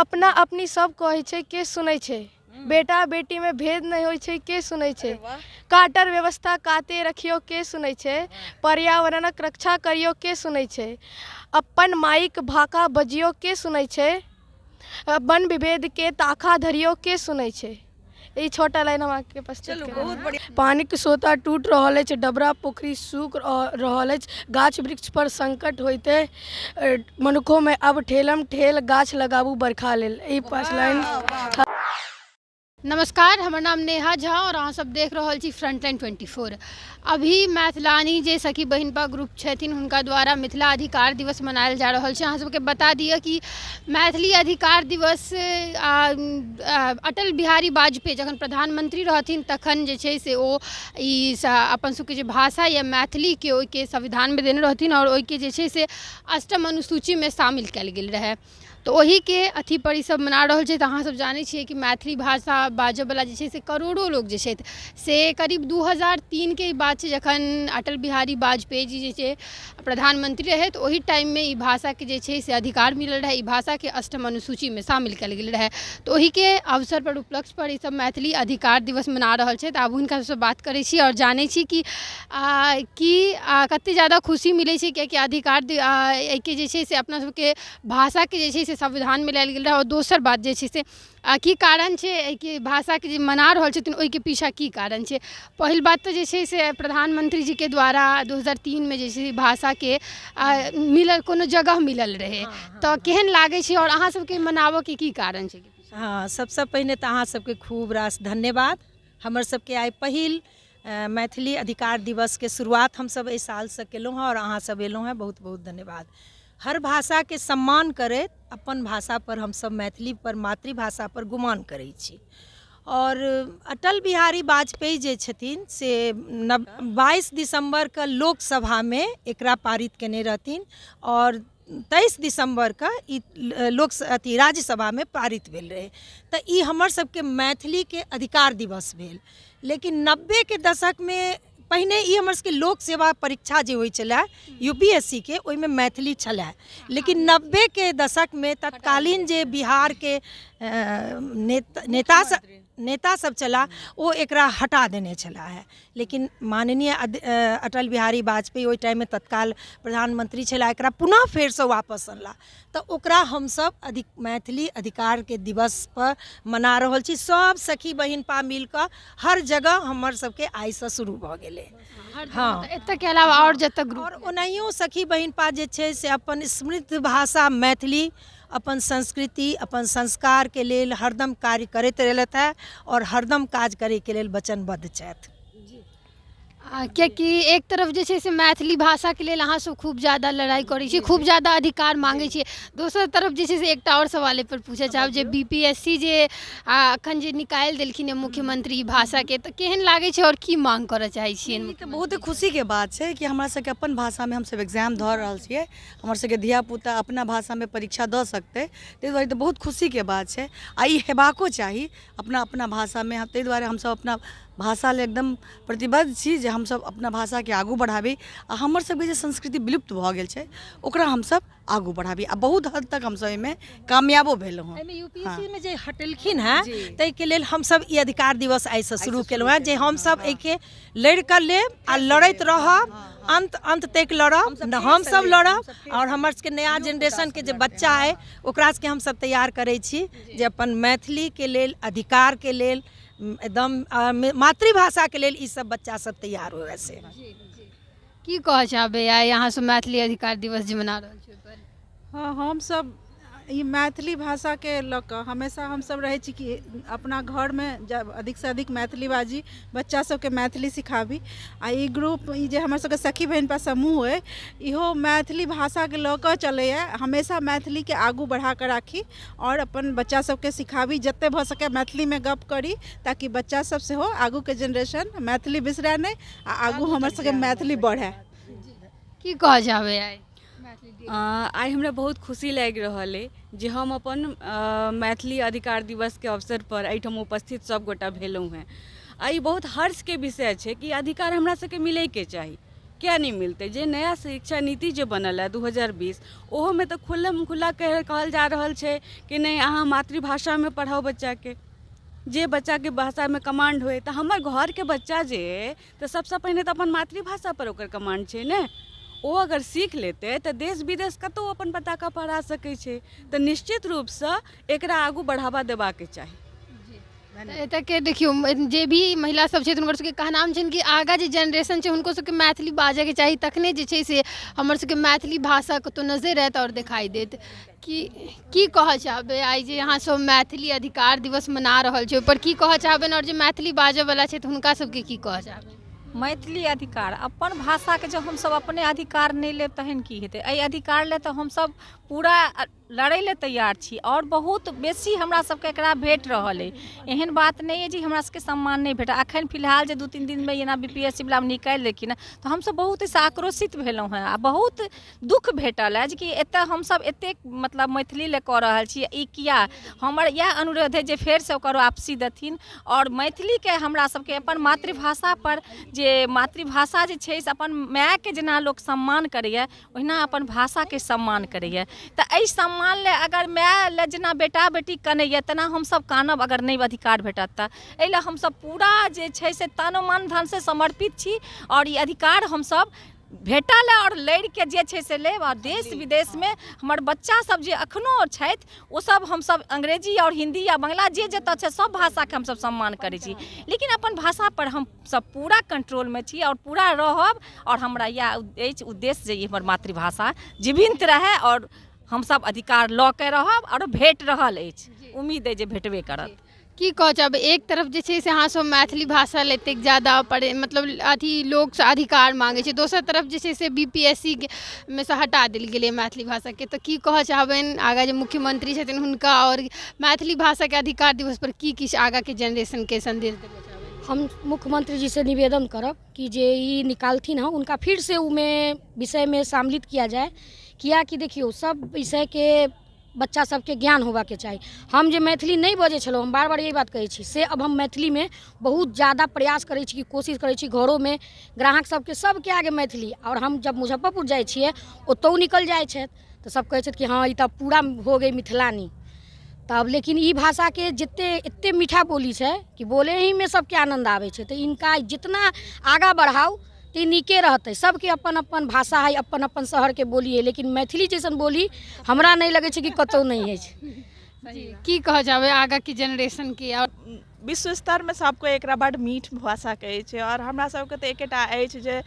अपना अपनी सब कहै छै के सुनै छै, बेटा बेटी में भेद नहीं होइ छै के सुनै छै, काटर व्यवस्था काते रखियो के सुनै छै, पर्यावरणक रक्षा करियो के सुनै छै, अपन माइक भाका बजियो के सुनै छै, वन विभेद के ताखा धरियो के सुनै छै। ई छोटा लाइन हम आपके पास चलू बहुत बढ़िया। पानी के सोता टूट रहल अछि, डबरा पोखरी सूख रहल अछि, गाछ वृक्ष पर संकट होइते मनुखों में अब ठेलम ठेल गाछ लगाबू बरखा लेल। ई पांच लाइन। नमस्कार, हमर नाम नेहा झा और अहाँ सब देख रहल छी फ्रंटलाइन 24। अभी मैथिलानी जे सखी बहिनपा ग्रुप छथिन हुनका द्वारा मिथिला अधिकार दिवस मनायल जा रहल छै। अहाँ सबके बता दिअ कि मैथिली अधिकार दिवस अटल बिहारी वाजपेयी जखन प्रधानमंत्री रहथिन तखन जे छै से ओ ई अपन सबके जे भाषा या मैथिलीके ओहिके संविधानमे देने रहथिन और ओहिके जे छै से 8म अनुसूचीमे शामिल कयल गेल रहै। तो वही के अथी पर ई सब मना रहल छै। अहाँ सब जानै छियै कि मैथिली भाषा बाजयवला जे छै से करोड़ों लोग जे छथि से करीब 2003 के बात छै जखन अटल बिहारी वाजपेयी जी जे छै प्रधानमंत्री रहे तो वही टाइममे ई भाषाके जे छै से अधिकार मिलल रहे, ई भाषाके 8म अनुसूचीमे शामिल कयल गेल रहे। तो वही के अवसर पर उपलक्ष्य पर ई सब मैथिली अधिकार दिवस मना रहल छै। आब हुनका सबसँ बात करै छी और जानै छी कि कते ज़्यादा खुशी मिलै छै कियाकि अधिकार एहिके जे छै से अपना सबके भाषाके जे छै से संविधान में लायल गेल रहा। और दोसर बात जे छै से की कारण छै कि भाषा के जे मना रहल छथिन ओहिके पीछा की कारण छै। पहिल बात तो जे छै से प्रधानमंत्री जी के द्वारा 2003 में जे छै भाषा के मिलल कोनो जगह मिलल रहे तो केहन लागे छै और अहाँ सबके मनाबऽ के की कारण छै। हाँ, सबसे पहिने तो अहाँ सबके खूब रास धन्यवाद। हमर सबके आइ पहिल मैथिली अधिकार दिवस के शुरुआत हम सब एहि साल से केलहुँ हैं और अहाँ सब एलहुँ हैं, बहुत बहुत धन्यवाद। हर भाषा के सम्मान करैत अपन भाषा पर हम सब मैथिली पर मातृभाषा पर गुमान करै छी। और अटल बिहारी वाजपेयी जे छथिन से 22 दिसंबर के लोकसभा में एकरा पारित केने रहथिन और 23 दिसंबर का राज्यसभा में पारित भेल रहे। तो ई हमर सबके मैथिली के अधिकार दिवस भेल। लेकिन 90 के दशक में पहिने ई हमर सबके लोक सेवा परीक्षा जे होइ छलै यूपीएससी के ओहिमे मैथिली छलै, लेकिन 90 के दशक में तत्कालीन जे बिहार के नेता सब चला वो एकरा हटा देने छला है। लेकिन माननीय अटल बिहारी वाजपेयी ओहि टाइम में तत्काल प्रधानमंत्री छला, एकरा पुनः फेर से वापस अनला। तो ओकरा हम सब मैथिली अधिकार के दिवस पर मना रहल छी। सब सखी बहिन पा मिलकर हर जगह हमर सबके आई से शुरू भ गेले। हाँ, एतऽ के अलावा और जतऽ ग्रुप और ओनाहियो सखी बहिन पा जे छै से अपन समृद्ध भाषा मैथिली, अपन संस्कृति, अपन संस्कार के लेल हरदम कार्य करैत रहलथि है और हरदम काज करे के लेल वचनबद्ध छथि। कियाकि एक तरफ जे छै से मैथिली भाषा के लेल अहाँ सब खूब ज़्यादा लड़ाई करै छी, खूब ज़्यादा अधिकार मांगे छी। दोसर तरफ जे छै से एकटा और सवाल पर पूछे चाहब जे बीपीएससी जे अखन जे निकालि देलखिन है मुख्यमंत्री भाषा के, तो केहन लागे छै और की मांग करऽ चाहे छियनि। ई तऽ बहुत खुशी के बात छै कि हमरा सबके अपन भाषा में हम सब एग्जाम दऽ रहल छियै, हमर सबके धिया पुता अपना भाषा में परीक्षा दऽ सकतै। ताहि दुआरे तऽ बहुत खुशी के बात छै आ ई हेबाको चाही अपना अपना भाषा में। ताहि दुआरे हम सब अपना भाषा ले एकदम प्रतिबद्ध छी जे हम सब अपना भाषा के आगू बढ़ाबी आ हमर सबके जे संस्कृति विलुप्त भऽ गेल छै ओकरा हम सब आगू बढ़ाबी आ बहुत हद तक हम सब एहिमे कामयाबो भेलहुँ हैं। यूपीएससी में जे हटेलखिन हैं ताहि के लेल हम सब ई अधिकार दिवस आई से शुरू केलहुँ हैं जे हम सब एके लड़ कर लेब आ लड़ैत रहब, अंत तक लड़ब, हम सब लड़ब और हमर सबके नया जनरेशन के जे बच्चा है ओकरा सबके हम सब तैयार करै छी जे अपन मैथिली के लेल, अधिकार के लेल, एकदम मातृभाषा के लेल ई सब बच्चा सब तैयार हुए से। की कह चाहबे आइ यहाँ सब मैथिली अधिकार दिवस जे मना रहल छै पर। हाँ, हम सब ई मैथिली भाषा के लऽ कऽ हमेशा हम सब रहै छी कि अपना घर में जब अधिक से अधिक मैथिली बाजी, बच्चा सबके मैथिली सिखाबी। आ ई ग्रुप ई जे हमर सबके सखी बहन पर समूह है इहो मैथिली भाषा के लऽ कऽ चलै है। हमेशा मैथिली के आगू बढ़ा कर राखी और अपन बच्चा सबके सिखाबी, जते भऽ सके मैथिली में गप करी ताकि बच्चा सब से हो आगू के जनरेशन मैथिली बिसरै नहीं आ आगू हमर सबके मैथिली बढ़े। की कह जाबे आइ हमरा बहुत खुशी लागि रहल है जे हम अपन मैथिली अधिकार दिवस के अवसर पर एहिठाम उपस्थित सब गोटा भेलहुँ हैं। आ ई बहुत हर्ष के विषय छै कि अधिकार हमरा सबके मिलै के चाही। किया नहीं मिलते। जे नया शिक्षा नीति जे बनल है 2020 ओहो में तो खुल्लम खुल्ला कहल जा रहल छै कि नहीं अहाँ मातृभाषा में पढ़ाओ बच्चा के, जे बच्चा के भाषा में कमांड होए। तो हमर घर के बच्चा जे तो सबसे पहले तो अपन मातृभाषा पर ओकर कमांड छै ने, ओ अगर सीख लेते तो देश विदेश कतौ अपन पताका पढ़ा सकै छै। तो निश्चित रूप से एकरा आगू बढ़ावा देबाके चाही। एतऽ के देखियो जे भी महिला सब छै हुनकर सबके कहनाम छनि कि आगा जे जनरेशन छै हुनको सबके मैथिली बाजै के चाही, तखने जे छै से हमर सबके मैथिली भाषा कतौ नजर आयत और दिखाई देत। की कहऽ चाहबै आइ जे अहाँ सब मैथिली अधिकार दिवस मना रहल छै ओहिपर की कहऽ चाहबै, और जे मैथिली बाजै वाला छै तऽ हुनका सबके की कहऽ चाहबै? मैथिली अधिकार अपन भाषाके जब हमसब अपने अधिकार नहीं लेब तहन की हेतै? एहि अधिकार ले तऽ हमसब पूरा लड़ै ले तैयार छी और बहुत बेसी हमरा सबके एकरा भेट रहल है। एहन बात नहीं है जी हमरा सबके सम्मान नहीं भेटा। अखन फिलहाल जे 2-3 दिन में एना BPSC वाला निकालि लेकिन तो हमसब बहुत ऐसे आक्रोशित भेलहुँ हैं आ बहुत दुख भेटल है कि एतऽ हमसब एतेक मतलब मैथिली ले कऽ रहल छी। ई किया? हमर यह अनुरोध है जे फेर से ओकर वापसी देथिन और मैथिली के हमरा सबके अपन मातृभाषा पर जे मातृभाषा जे छै से अपन माय के जेना लोक सम्मान करैया ओहिना अपन भाषा के सम्मान करैया। तऽ एहि सम्मान ले अगर माय ले जेना बेटा बेटी कनैया तेना हमसब कानब अगर नहीं अधिकार भेटत तऽ एहि ले हमसब पूरा जे छै से तन मन धन से समर्पित छी और ई अधिकार हमसब भेटल है और लड़ के जे छै से लेब। और देश विदेश में हमर बच्चा सब जे अखनो छथि ओ सब हमसब अंग्रेजी और हिंदी या बांग्ला जे जतऽ छै सब भाषा के हमसब सम्मान करै छी, लेकिन अपन भाषा पर हम सब पूरा कंट्रोल में छी और पूरा रहब। और हमरा यह उद्देश्य जे हमर मातृभाषा जीवित रहे और हम सब अधिकार लऽ के रहब और भेट रहल अछि, उम्मीद है जे भेटबे करत। की कहऽ चाहबै एक तरफ जे छै से अहाँ सब मैथिली भाषा ले एतेक ज्यादा पढ़े मतलब अथी लोग से अधिकार मांगे छै, दोसर तरफ जे छै से BPSC में से हटा देल गेलै मैथिली भाषा के। तऽ की कहऽ चाहबनि आगा जे मुख्यमंत्री छथिन हुनका और मैथिली भाषा के अधिकार दिवस पर की किछु आगा के जनरेशन के संदेश देबऽ चाहबनि? हम मुख्यमंत्री जी से निवेदन करब कि जे ई निकालथिन हैं उनका फिर से उमें विषय में सम्मिलित किया जाए। किया कि देखियो सब विषय के बच्चा सबके ज्ञान होबा के चाही। हम जे मैथिली नहीं बजै छलहुँ हम बार बार यही बात कहै छी से अब हम मैथिली में बहुत ज़्यादा प्रयास करै छी कि कोशिश करै छी घरों में ग्राहक सबके सबके आगे मैथिली। और हम जब मुजफ्फरपुर जाइ छियै ओतौ निकल जाइ छथि तऽ सब कहै छथि कि हाँ ई तऽ पूरा हो गई मिथिलानी। तब लेकिन ई भाषा के जितने एते मीठा बोली है कि बोले ही में सबके आनंद आवे छै। तो इनका जितना आगा बढ़ाओ तो नीके रहते। सबके अपन अपन भाषा है, अपन अपन शहर के बोली है, लेकिन मैथिली जैसन बोली हमरा नहीं लगे छै कि कतौ नहीं है। की कहऽ चाहबै आगा की जनरेशन के? और विश्व स्तर में सबको एकरा बड़ मीठ भाषा कहै छै और हमरा सबके तऽ एकेटा अछि जे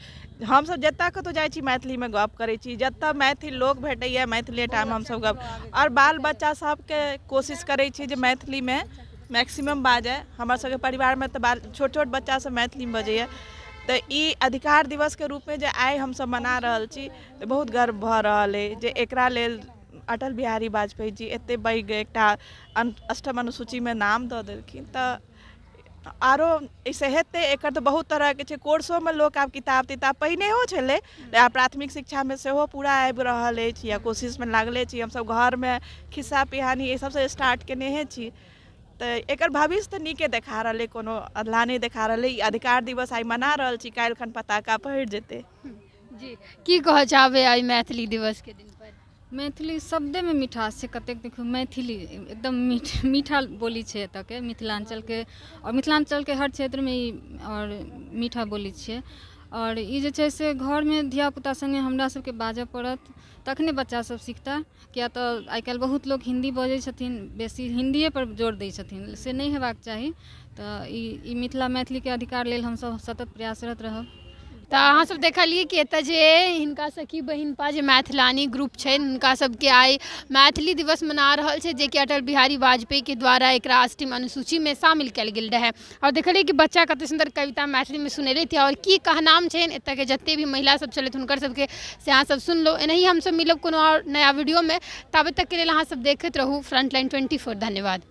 हमसब जतऽ कतौ जाइ छी मैथिली में गप करै छी, जतऽ मैथिल लोग भेटैया मैथिली टाइम हमसब गप और बाल बच्चा सबके कोशिश करै छी जे मैथिली में मैक्सिमम बाजै। हमर सबके परिवार में तऽ छोट छोट बच्चा सब मैथिली में बजैया। तो ई अधिकार दिवस के रूप में जे आइ हमसब मना रहल छी तो बहुत गर्व भऽ रहल है जे एकरा लेल अटल बिहारी वाजपेयी जी एते पैघ एकटा अष्टम अनुसूची में नाम दऽ देलखिन। तऽ आरो ऐसे हेतै एकर तऽ बहुत तरह के छै। कोर्सो में लोग आब किताब तिताब पहिनेहो छलै प्राथमिक शिक्षा में सेहो पूरा आबि रहल अछि या कोशिश में लागले छी। हमसब घर में खिस्सा पिहानी ये सबसे स्टार्ट केने छी। तो एकर भविष्य तो नीके देखा रहा है, कोनो अदला नहीं देखा रहा है। अधिकार दिवस आई मना रहल छी, काल्हि खन पताका पहिर जेते। जी की कहऽ चाहबै आइ मैथिली दिवस के दिन पर? मैथिली शब्दे में मिठास छै। कतेक देखियो मैथिली एकदम मीठा बोली छै एतऽ के मिथिलांचल के और मिथिलांचल के हर क्षेत्र में ई और मीठा बोली छै। और ई जे छै से घर में धिया पुता संगे हमरा सबके बाजऽ पड़त तखने बच्चा सब सीखता। किया तऽ आइ काल्हि बहुत लोग हिंदी बजै छथिन, बेसी हिंदीए पर जोर दै छथिन, से नहीं हेबाक चाही। तऽ ई मिथिला मैथिली के अधिकार लेल हमसब सतत प्रयासरत रहब। तऽ अहाँ सब देखलिए कि एतऽ जे हिनका सखी बहिनपा जे मैथिलानी ग्रुप छै हुनका सबके आइ मैथिली दिवस मना रहल छै, जे कि अटल बिहारी वाजपेयी के द्वारा एकरा अष्टम अनुसूची में शामिल कयल गेल रहे। और देखलिए कि बच्चा कते सुंदर कविता मैथिली में सुनेले थे और की कहनाम छै एतऽ के जते भी महिला सब छलथि हुनकर सबके से अहाँ सब सुन लो। एनाही हम सब मिलब कोनो और नया वीडियो में। तब तक के लेल अहाँ सब देखैत रहू फ्रंटलाइन 24। धन्यवाद।